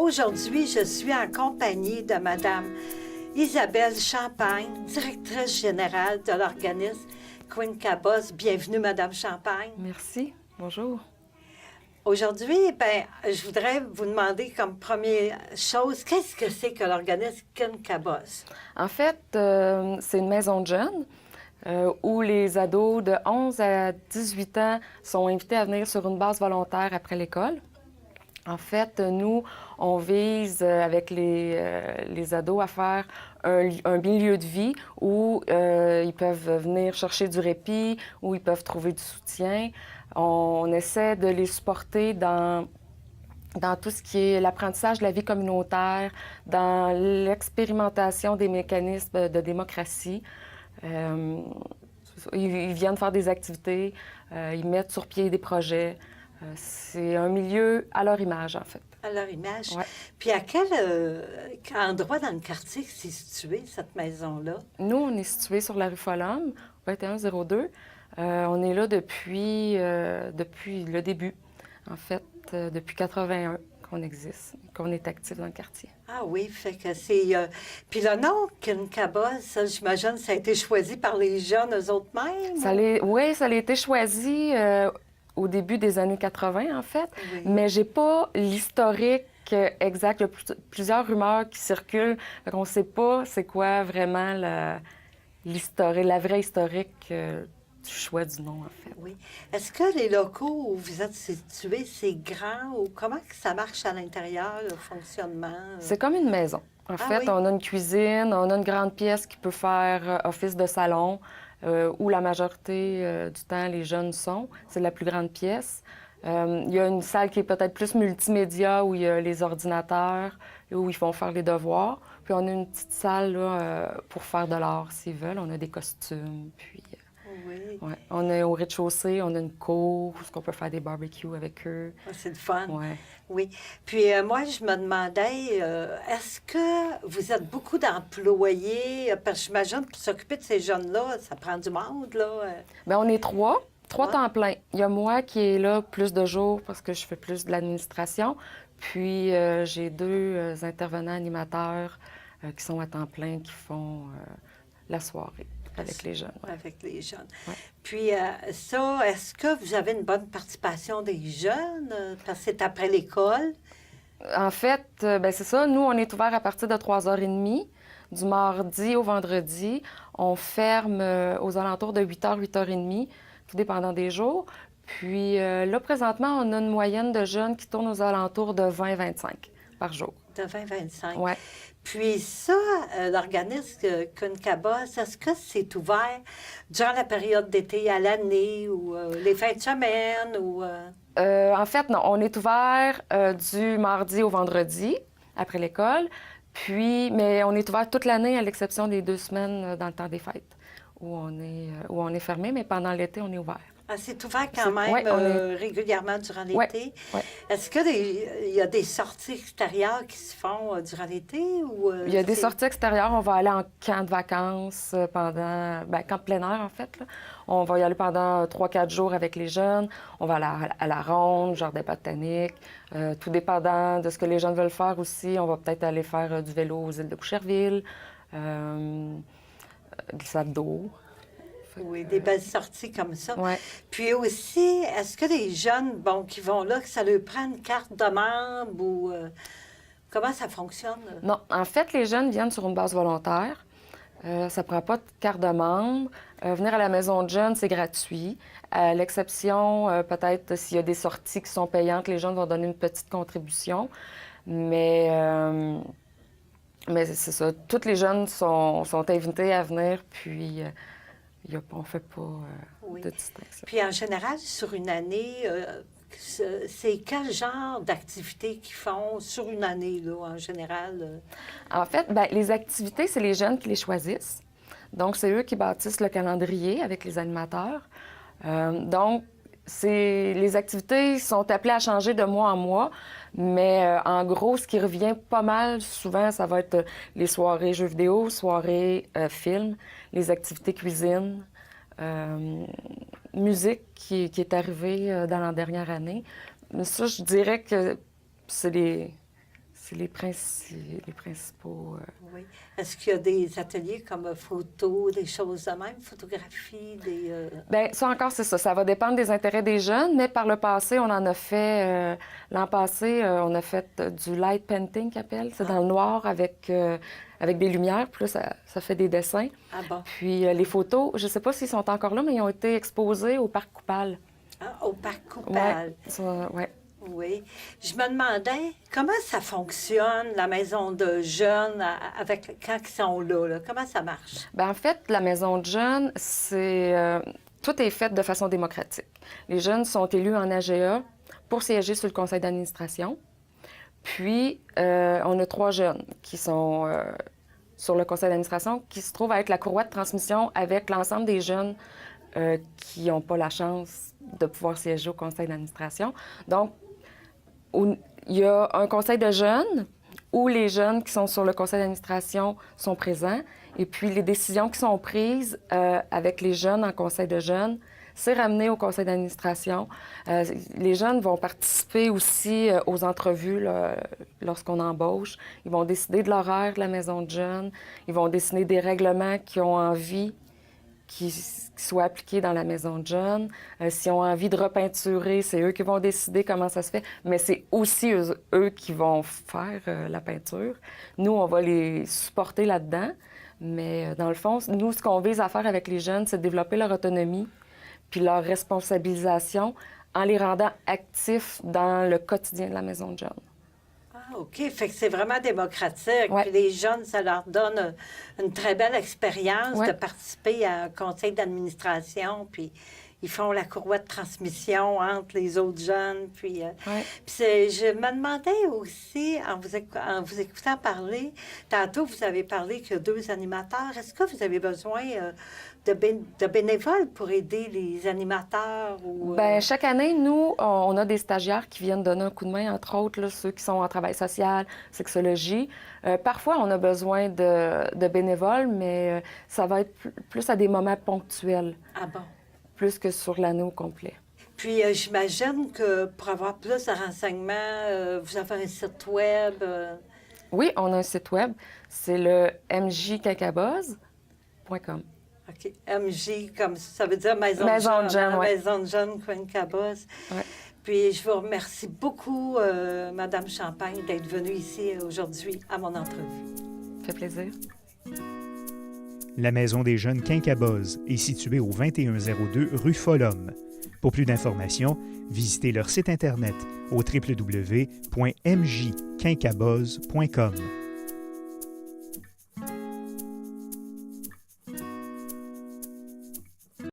Aujourd'hui, je suis en compagnie de Madame Isabelle Champagne, directrice générale de l'organisme Quincabos. Bienvenue, Madame Champagne. Merci. Bonjour. Aujourd'hui, je voudrais vous demander comme première chose, qu'est-ce que c'est que l'organisme Quincabos? En fait, c'est une maison de jeunes où les ados de 11 à 18 ans sont invités à venir sur une base volontaire après l'école. En fait, nous, on vise avec les ados à faire un milieu de vie où ils peuvent venir chercher du répit, où ils peuvent trouver du soutien. On essaie de les supporter dans tout ce qui est l'apprentissage de la vie communautaire, dans l'expérimentation des mécanismes de démocratie. Ils viennent faire des activités, ils mettent sur pied des projets. C'est un milieu à leur image, en fait. À leur image. Ouais. Puis à quel endroit dans le quartier c'est situé, cette maison-là? Nous, on est situé sur la rue Follum, 2102. On est là depuis le début, en fait, depuis 81 qu'on existe, qu'on est actif dans le quartier. Ah oui, fait que c'est... Puis le nom Quincabos, ça, j'imagine, ça a été choisi par les jeunes eux autres mêmes? Oui, ça a été choisi au début des années 80, en fait, Oui. mais j'ai pas l'historique exact. Il y a plusieurs rumeurs qui circulent, on ne sait pas c'est quoi vraiment l'historique, la vraie historique du choix du nom, en fait. Oui. Est-ce que les locaux où vous êtes situés, c'est grand ou comment que ça marche à l'intérieur, le fonctionnement? C'est comme une maison. En fait, oui? on a une cuisine, on a une grande pièce qui peut faire office de salon, où la majorité du temps les jeunes sont. C'est la plus grande pièce. Il y a une salle qui est peut-être plus multimédia, où il y a les ordinateurs, où ils font faire les devoirs. Puis on a une petite salle là, pour faire de l'art s'ils veulent. On a des costumes, puis... Oui. Ouais. On est au rez-de-chaussée, on a une cour où on peut faire des barbecues avec eux. Ah, c'est le fun. Ouais. Oui. Puis moi, je me demandais, est-ce que vous êtes beaucoup d'employés? Parce que j'imagine que pour s'occuper de ces jeunes-là, ça prend du monde, là. Bien, on est trois Ouais. temps plein. Il y a moi qui est là plus de jours parce que je fais plus de l'administration. Puis j'ai deux intervenants animateurs qui sont à temps plein, qui font la soirée avec les jeunes. Ouais. Avec les jeunes. Ouais. Puis ça, est-ce que vous avez une bonne participation des jeunes? Parce que c'est après l'école. En fait, ben c'est ça. Nous, on est ouvert à partir de 3h30, du mardi au vendredi. On ferme aux alentours de 8h, 8h30, tout dépendant des jours. Puis là, présentement, on a une moyenne de jeunes qui tournent aux alentours de 20-25 par jour. De 20-25. Ouais. Puis ça, l'organisme Quincabos, est-ce que c'est ouvert durant la période d'été à l'année ou les fins de semaine ou... En fait, non. On est ouvert du mardi au vendredi, après l'école. Puis, mais on est ouvert toute l'année, à l'exception des 2 semaines dans le temps des fêtes, où on est fermé, mais pendant l'été, on est ouvert. Ah, c'est ouvert quand même Ouais, régulièrement durant l'été. Ouais, ouais. Est-ce qu'il y a des sorties extérieures qui se font durant l'été? Ou, Il y a des sorties extérieures. On va aller en camp de vacances pendant... Bien, camp de plein air, en fait. Là. On va y aller pendant 3-4 jours avec les jeunes. On va aller à la ronde, jardin botanique. Tout dépendant de ce que les jeunes veulent faire aussi. On va peut-être aller faire du vélo aux îles de Boucherville, glissade d'eau. Oui, des belles sorties comme ça. Ouais. Puis aussi, est-ce que les jeunes, bon, qui vont là, que ça leur prend une carte de membre ou... comment ça fonctionne? Non, en fait, les jeunes viennent sur une base volontaire. Ça ne prend pas de carte de membre. Venir à la maison de jeunes, c'est gratuit. À l'exception, peut-être, s'il y a des sorties qui sont payantes, les jeunes vont donner une petite contribution. Mais c'est ça. Tous les jeunes sont invités à venir, puis on ne fait pas Oui. de distinction. Puis en général, sur une année, c'est quel genre d'activités qu'ils font sur une année, là, en général? En fait, bien, les activités, c'est les jeunes qui les choisissent. Donc, c'est eux qui bâtissent le calendrier avec les animateurs. Donc, les activités sont appelées à changer de mois en mois, mais en gros, ce qui revient pas mal souvent, ça va être les soirées jeux vidéo, soirées films, les activités cuisine, musique qui est arrivée dans la dernière année. Mais ça, je dirais que c'est c'est les principaux. Oui. Est-ce qu'il y a des ateliers comme photo, des choses de même, photographie, des... Bien, ça encore, c'est ça. Ça va dépendre des intérêts des jeunes, mais par le passé, on en a fait... l'an passé, on a fait du light painting, qu'ils appellent. C'est dans le noir avec des lumières, puis là, ça fait des dessins. Ah bon? Puis les photos, je ne sais pas s'ils sont encore là, mais ils ont été exposés au Parc Coupal. Ah, au Parc Coupal. Oui. Oui. Je me demandais comment ça fonctionne, la maison de jeunes, quand ils sont là. Comment ça marche? Bien, en fait, la maison de jeunes, tout est fait de façon démocratique. Les jeunes sont élus en AGA pour siéger sur le conseil d'administration. Puis, on a 3 jeunes qui sont sur le conseil d'administration qui se trouvent à être la courroie de transmission avec l'ensemble des jeunes qui n'ont pas la chance de pouvoir siéger au conseil d'administration. Donc, il y a un conseil de jeunes où les jeunes qui sont sur le conseil d'administration sont présents. Et puis, les décisions qui sont prises avec les jeunes en conseil de jeunes, c'est ramené au conseil d'administration. Les jeunes vont participer aussi aux entrevues là, lorsqu'on embauche. Ils vont décider de l'horaire de la maison de jeunes. Ils vont décider des règlements qu'ils ont envie qui soient appliqués dans la maison de jeunes. S'ils ont envie de repeinturer, c'est eux qui vont décider comment ça se fait, mais c'est aussi eux qui vont faire la peinture. Nous, on va les supporter là-dedans, mais dans le fond, nous, ce qu'on vise à faire avec les jeunes, c'est de développer leur autonomie puis leur responsabilisation en les rendant actifs dans le quotidien de la maison de jeunes. Ah, OK. Fait que c'est vraiment démocratique. Ouais. Puis les jeunes, ça leur donne une très belle expérience Ouais. de participer à un conseil d'administration. Puis ils font la courroie de transmission entre les autres jeunes. Puis, Ouais. puis je me demandais aussi, en vous écoutant parler, tantôt vous avez parlé qu'il y a 2 animateurs. Est-ce que vous avez besoin de bénévoles pour aider les animateurs? Ou, Bien, chaque année, nous, on a des stagiaires qui viennent donner un coup de main, entre autres, là, ceux qui sont en travail social, sexologie. Parfois, on a besoin de bénévoles, mais ça va être plus à des moments ponctuels, Ah bon? plus que sur l'année au complet. Puis j'imagine que pour avoir plus de renseignements, vous avez un site web. Oui, on a un site web, c'est le mjquincaboz.com. OK. MJ, comme ça veut dire Maison Maison de jeunes, hein? ouais. Maison de jeunes, Quincaboz. Ouais. Puis je vous remercie beaucoup, Madame Champagne, d'être venue ici aujourd'hui à mon entrevue. Ça fait plaisir. La Maison des jeunes Quincaboz est située au 2102 rue Follum. Pour plus d'informations, visitez leur site Internet au www.mjquincaboz.com.